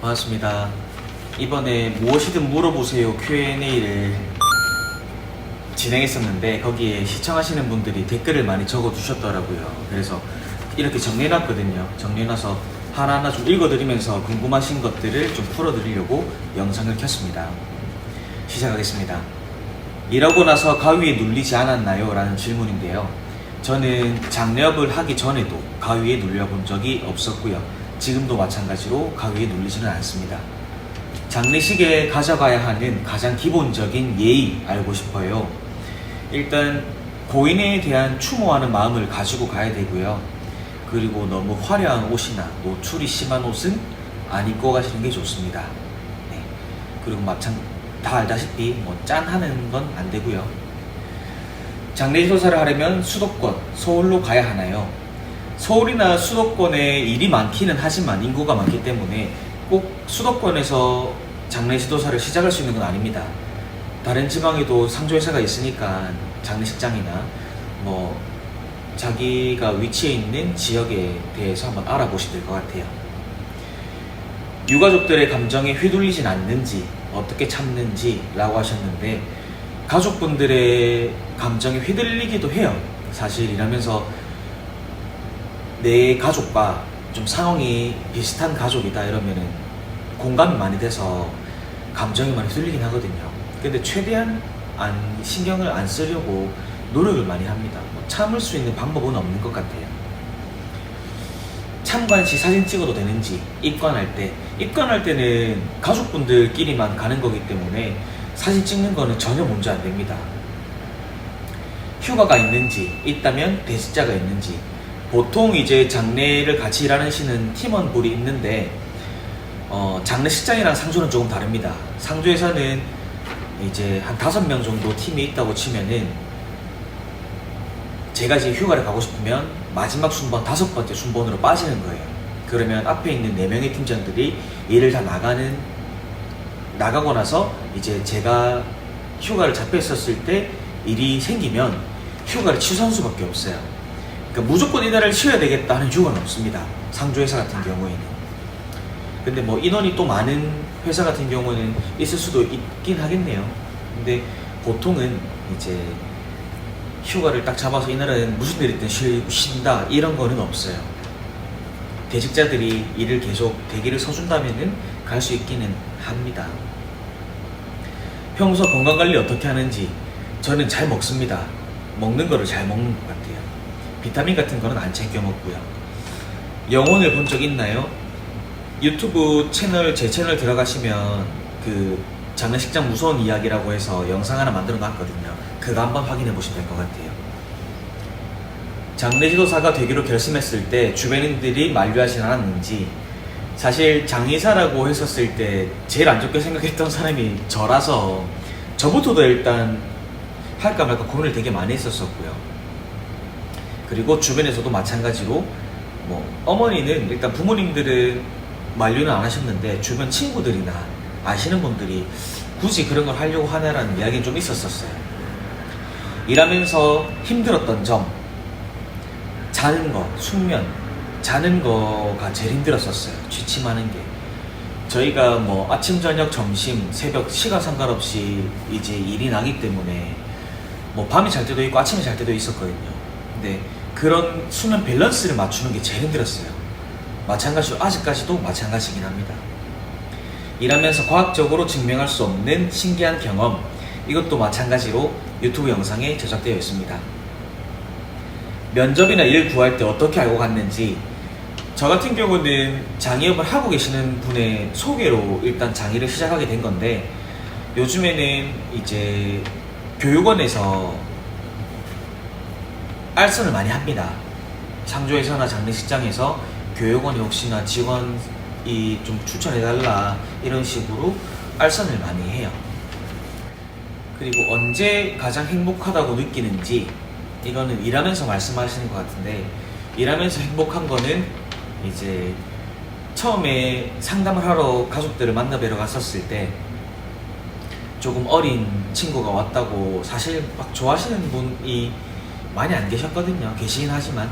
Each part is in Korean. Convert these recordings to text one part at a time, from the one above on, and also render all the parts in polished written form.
반갑습니다. 이번에 무엇이든 물어보세요 Q&A를 진행했었는데 거기에 시청하시는 분들이 댓글을 많이 적어주셨더라고요. 그래서 이렇게 정리해놨거든요. 정리해놔서 하나하나 좀 읽어드리면서 궁금하신 것들을 좀 풀어드리려고 영상을 켰습니다. 시작하겠습니다. 일하고 나서 가위에 눌리지 않았나요? 라는 질문인데요. 저는 장례업을 하기 전에도 가위에 눌려본 적이 없었고요. 지금도 마찬가지로 가위에 눌리지는 않습니다. 장례식에 가져가야 하는 가장 기본적인 예의 알고 싶어요. 일단 고인에 대한 추모하는 마음을 가지고 가야 되고요. 그리고 너무 화려한 옷이나 노출이 심한 옷은 안 입고 가시는 게 좋습니다. 네. 그리고 마찬 다 알다시피 짠하는 건 안 되고요. 장례식사를 하려면 수도권, 서울로 가야 하나요? 서울이나 수도권에 일이 많기는 하지만 인구가 많기 때문에 꼭 수도권에서 장례식도사를 시작할 수 있는 건 아닙니다. 다른 지방에도 상조회사가 있으니까 장례식장이나 자기가 위치해 있는 지역에 대해서 한번 알아보시면 될 것 같아요. 유가족들의 감정에 휘둘리진 않는지 어떻게 참는지 라고 하셨는데 가족분들의 감정에 휘둘리기도 해요. 사실 일하면서 내 가족과 좀 상황이 비슷한 가족이다 이러면은 공감이 많이 돼서 감정이 많이 휘둘리긴 하거든요. 근데 최대한 신경을 안 쓰려고 노력을 많이 합니다. 참을 수 있는 방법은 없는 것 같아요. 참관 시 사진 찍어도 되는지 입관할 때는 가족분들끼리만 가는 거기 때문에 사진 찍는 거는 전혀 문제 안 됩니다. 휴가가 있는지 있다면 대식자가 있는지 보통 이제 장례를 같이 일하시는 팀원분이 있는데 장례식장이랑 상조는 조금 다릅니다. 상조에서는 이제 한 5명 정도 팀이 있다고 치면은 제가 이제 휴가를 가고 싶으면 마지막 순번 5번째 순번으로 빠지는 거예요. 그러면 앞에 있는 4명의 팀장들이 일을 다 나가고 나서 이제 제가 휴가를 잡혀 있었을 때 일이 생기면 휴가를 취소할 수밖에 없어요. 그러니까 무조건 이날을 쉬어야 되겠다 하는 휴가는 없습니다. 상조회사 같은 경우에는. 근데 인원이 또 많은 회사 같은 경우는 있을 수도 있긴 하겠네요. 근데 보통은 이제 휴가를 딱 잡아서 이날은 무슨 일 있든 쉰다 이런 거는 없어요. 대직자들이 일을 계속 대기를 서준다면은 갈 수 있기는 합니다. 평소 건강관리 어떻게 하는지 저는 잘 먹습니다. 먹는 거를 잘 먹는 것 같아요. 비타민 같은 거는 안 챙겨 먹고요. 영혼을 본 적 있나요? 유튜브 채널, 제 채널 들어가시면 그 장례식장 무서운 이야기라고 해서 영상 하나 만들어 놨거든요. 그거 한번 확인해 보시면 될 것 같아요. 장례지도사가 되기로 결심했을 때 주변인들이 만류하진 않았는지, 사실 장의사라고 했었을 때 제일 안 좋게 생각했던 사람이 저라서 저부터도 일단 할까 말까 고민을 되게 많이 했었었고요. 그리고 주변에서도 마찬가지로 어머니는 일단 부모님들은 만류는 안 하셨는데 주변 친구들이나 아시는 분들이 굳이 그런 걸 하려고 하냐라는 이야기는 좀 있었었어요. 일하면서 힘들었던 점, 자는 거, 숙면, 자는 거가 제일 힘들었었어요. 취침하는 게. 저희가 아침, 저녁, 점심, 새벽 시간 상관없이 이제 일이 나기 때문에 밤에 잘 때도 있고 아침에 잘 때도 있었거든요. 근데 그런 수면 밸런스를 맞추는 게 제일 힘들었어요. 마찬가지로 아직까지도 마찬가지긴 합니다. 일하면서 과학적으로 증명할 수 없는 신기한 경험, 이것도 마찬가지로 유튜브 영상에 제작되어 있습니다. 면접이나 일 구할 때 어떻게 알고 갔는지, 저 같은 경우는 장의업을 하고 계시는 분의 소개로 일단 장의를 시작하게 된 건데, 요즘에는 이제 교육원에서 알선을 많이 합니다. 상조회사나 장례식장에서 교육원이 혹시나 직원이 좀 추천해달라 이런 식으로 알선을 많이 해요. 그리고 언제 가장 행복하다고 느끼는지, 이거는 일하면서 말씀하시는 것 같은데, 일하면서 행복한 거는 이제 처음에 상담을 하러 가족들을 만나뵈러 갔었을 때 조금 어린 친구가 왔다고 사실 막 좋아하시는 분이 많이 안 계셨거든요. 계시긴 하지만.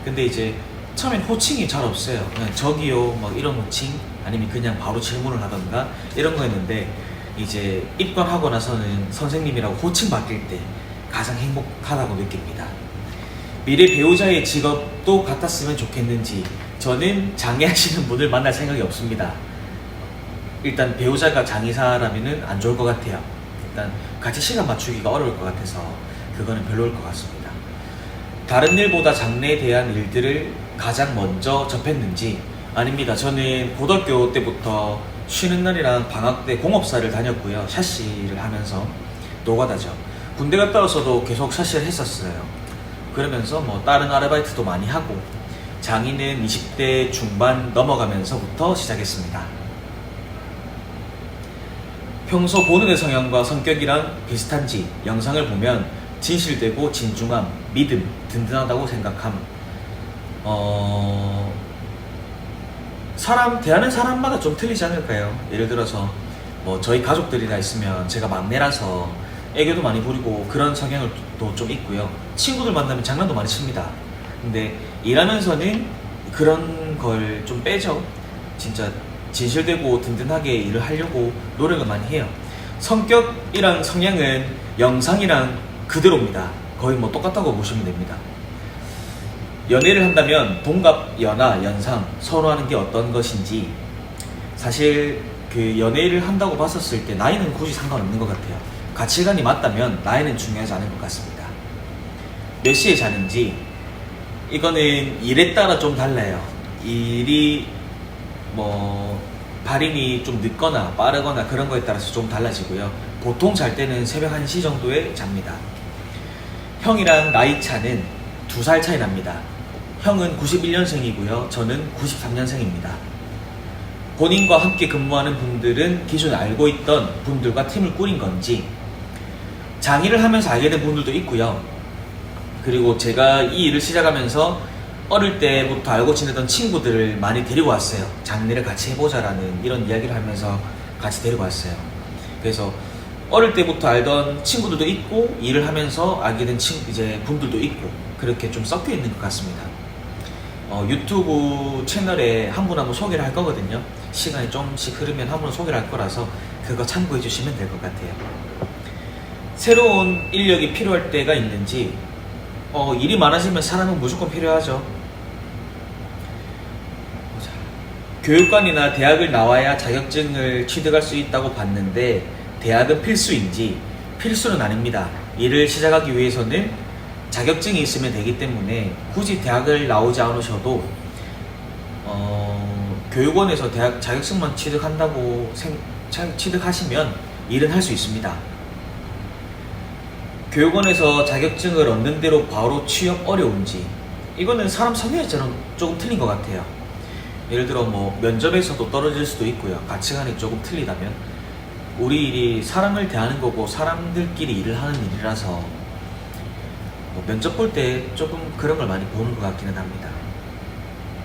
근데 이제 처음엔 호칭이 잘 없어요. 그냥 저기요 이런 호칭, 아니면 그냥 바로 질문을 하던가 이런 거였는데, 이제 입관하고 나서는 선생님이라고 호칭 바뀔 때 가장 행복하다고 느낍니다. 미래 배우자의 직업도 같았으면 좋겠는지, 저는 장애하시는 분을 만날 생각이 없습니다. 일단 배우자가 장의사라면 안 좋을 것 같아요. 일단 같이 시간 맞추기가 어려울 것 같아서 그거는 별로일 것 같습니다. 다른 일보다 장래에 대한 일들을 가장 먼저 접했는지, 아닙니다. 저는 고등학교 때부터 쉬는 날이랑 방학 때 공업사를 다녔고요. 샤시를 하면서 노가다죠. 군대 갔다 와서도 계속 샤시를 했었어요. 그러면서 뭐 다른 아르바이트도 많이 하고, 장의는 20대 중반 넘어가면서부터 시작했습니다. 평소 보는 애 성향과 성격이랑 비슷한지, 영상을 보면 진실되고 진중함, 믿음, 든든하다고 생각함. 대하는 사람마다 좀 틀리지 않을까요? 예를 들어서 뭐 저희 가족들이나 있으면 제가 막내라서 애교도 많이 부리고 그런 성향도 좀 있고요. 친구들 만나면 장난도 많이 칩니다. 근데 일하면서는 그런 걸 좀 빼죠. 진짜 진실되고 든든하게 일을 하려고 노력을 많이 해요. 성격이랑 성향은 영상이랑 그대로입니다. 거의 뭐 똑같다고 보시면 됩니다. 연애를 한다면 동갑, 연하, 연상 선호하는 게 어떤 것인지, 사실 그 연애를 한다고 봤었을 때 나이는 굳이 상관없는 것 같아요. 가치관이 맞다면 나이는 중요하지 않은 것 같습니다. 몇 시에 자는지, 이거는 일에 따라 좀 달라요. 일이 뭐 발인이 좀 늦거나 빠르거나 그런 거에 따라서 좀 달라지고요. 보통 잘 때는 새벽 1시 정도에 잡니다. 형이랑 나이 차는 2살 차이 납니다. 형은 91년생이고요. 저는 93년생입니다. 본인과 함께 근무하는 분들은 기존에 알고 있던 분들과 팀을 꾸린 건지, 장의를 하면서 알게 된 분들도 있고요. 그리고 제가 이 일을 시작하면서 어릴 때부터 알고 지내던 친구들을 많이 데리고 왔어요. 장례를 같이 해보자라는 이런 이야기를 하면서 같이 데리고 왔어요. 그래서 어릴 때부터 알던 친구들도 있고, 일을 하면서 알게 된 이제 분들도 있고, 그렇게 좀 섞여 있는 것 같습니다. 유튜브 채널에 한 분 한 분 소개를 할 거거든요. 시간이 좀씩 흐르면 한 분 소개를 할 거라서 그거 참고해 주시면 될 것 같아요. 새로운 인력이 필요할 때가 있는지, 일이 많아지면 사람은 무조건 필요하죠. 교육관이나 대학을 나와야 자격증을 취득할 수 있다고 봤는데, 대학은 필수인지, 필수는 아닙니다. 일을 시작하기 위해서는 자격증이 있으면 되기 때문에 굳이 대학을 나오지 않으셔도 교육원에서 대학 자격증만 취득하시면 일은 할 수 있습니다. 교육원에서 자격증을 얻는 대로 바로 취업 어려운지, 이거는 사람 성향에 조금 틀린 것 같아요. 예를 들어 뭐 면접에서도 떨어질 수도 있고요. 가치관이 조금 틀리다면, 우리 일이 사람을 대하는 거고 사람들끼리 일을 하는 일이라서 뭐 면접 볼 때 조금 그런 걸 많이 보는 것 같기는 합니다.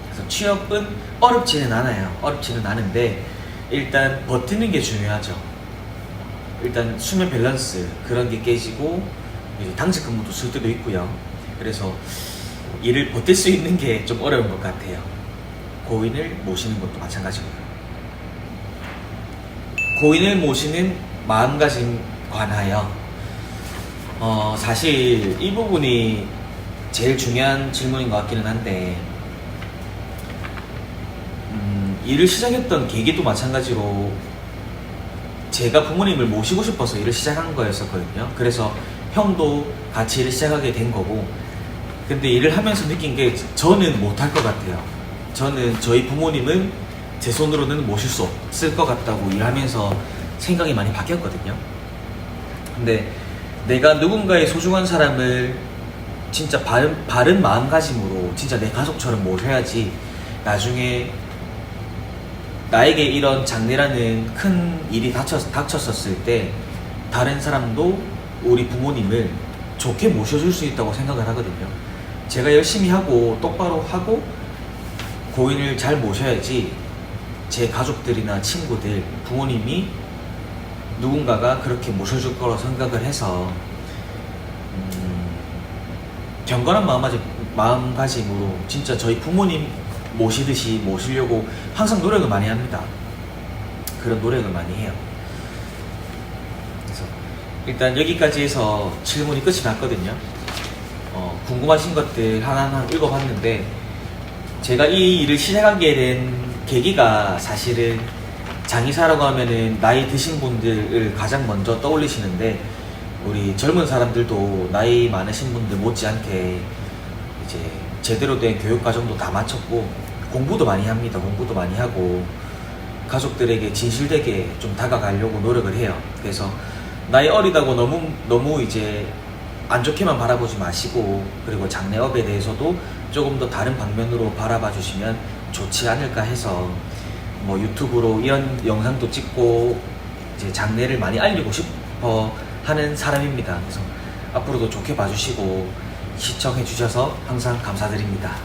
그래서 취업은 어렵지는 않아요. 어렵지는 않은데 일단 버티는 게 중요하죠. 일단 수면 밸런스 그런 게 깨지고, 이제 당직 근무도 쓸 때도 있고요. 그래서 일을 버틸 수 있는 게 좀 어려운 것 같아요. 고인을 모시는 것도 마찬가지고요. 고인을 모시는 마음가짐 관하여, 사실 이 부분이 제일 중요한 질문인 것 같기는 한데, 일을 시작했던 계기도 마찬가지로 제가 부모님을 모시고 싶어서 일을 시작한 거였었거든요. 그래서 형도 같이 일을 시작하게 된 거고, 근데 일을 하면서 느낀 게 저는 못할 것 같아요. 저는 저희 부모님은 제 손으로는 모실 수 없을 것 같다고 일하면서 생각이 많이 바뀌었거든요. 근데 내가 누군가의 소중한 사람을 진짜 바른 마음가짐으로 진짜 내 가족처럼 모셔야지, 나중에 나에게 이런 장례라는 큰 일이 닥쳤었을 때 다른 사람도 우리 부모님을 좋게 모셔줄 수 있다고 생각을 하거든요. 제가 열심히 하고 똑바로 하고 고인을 잘 모셔야지 제 가족들이나 친구들, 부모님이 누군가가 그렇게 모셔줄 거라고 생각을 해서 경건한 마음가짐으로 진짜 저희 부모님을 모시듯이 모시려고 항상 노력을 많이 합니다. 그런 노력을 많이 해요. 그래서 일단 여기까지 해서 질문이 끝이 났거든요. 궁금하신 것들 하나하나 읽어봤는데, 제가 이 일을 시작하게 된 계기가 사실은 장의사라고 하면은 나이 드신 분들을 가장 먼저 떠올리시는데, 우리 젊은 사람들도 나이 많으신 분들 못지않게 이제 제대로 된 교육 과정도 다 마쳤고 공부도 많이 합니다. 공부도 많이 하고 가족들에게 진실되게 좀 다가가려고 노력을 해요. 그래서 나이 어리다고 너무 이제 안 좋게만 바라보지 마시고, 그리고 장래업에 대해서도 조금 더 다른 방면으로 바라봐 주시면 좋지 않을까 해서 뭐 유튜브로 이런 영상도 찍고 이제 장래를 많이 알리고 싶어 하는 사람입니다. 그래서 앞으로도 좋게 봐주시고 시청해 주셔서 항상 감사드립니다.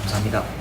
감사합니다.